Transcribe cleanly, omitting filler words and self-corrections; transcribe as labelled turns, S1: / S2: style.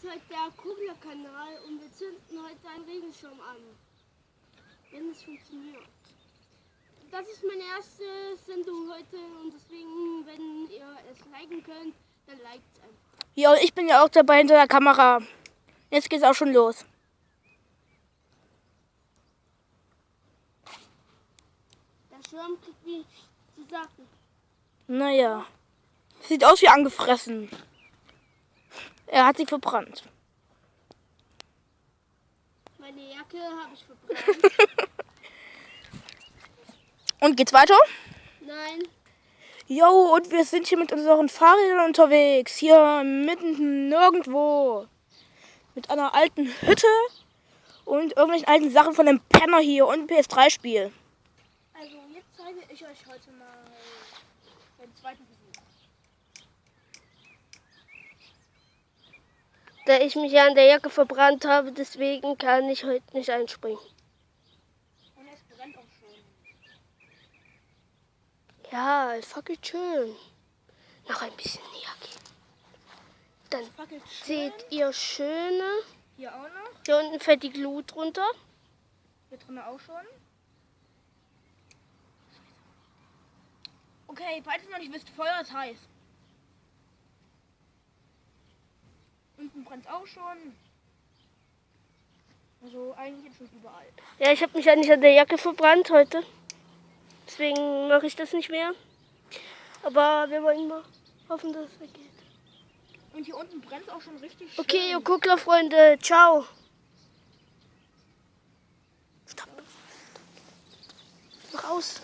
S1: heute der Kugler-Kanal und wir zünden heute einen Regenschirm an. Wenn es funktioniert. Das ist meine erste Sendung heute und deswegen, wenn ihr es liken könnt, dann liked es einfach.
S2: Ja, ich bin ja auch dabei hinter der Kamera. Jetzt geht's auch schon los.
S1: Der Schirm kriegt wie zu sagen.
S2: Naja. Sieht aus wie angefressen. Er hat sich verbrannt.
S1: Meine Jacke habe ich verbrannt.
S2: Und geht's weiter?
S1: Nein.
S2: Jo, und wir sind hier mit unseren Fahrrädern unterwegs. Hier mitten nirgendwo. Mit einer alten Hütte und irgendwelchen alten Sachen von dem Penner hier und PS3-Spiel.
S1: Also jetzt zeige ich euch heute mal den zweiten Besuch. Da ich mich ja an der Jacke verbrannt habe, deswegen kann ich heute nicht einspringen.
S2: Und es brennt auch schon.
S1: Ja, es fackelt schön. Noch ein bisschen näher gehen. Dann seht ihr schöne.
S2: Hier auch noch.
S1: Hier unten fällt die Glut runter.
S2: Hier drinnen auch schon. Okay, falls ihr noch nicht wisst, Feuer ist heiß. Unten brennt auch schon. Also eigentlich jetzt schon überall.
S1: Ja, ich habe mich ja nicht an der Jacke verbrannt heute. Deswegen mache ich das nicht mehr. Aber wir wollen mal hoffen, dass es weggeht.
S2: Und hier unten brennt es auch schon richtig schön.
S1: Okay, ihr Guckler-Freunde, ciao.
S2: Stopp.
S1: Mach aus.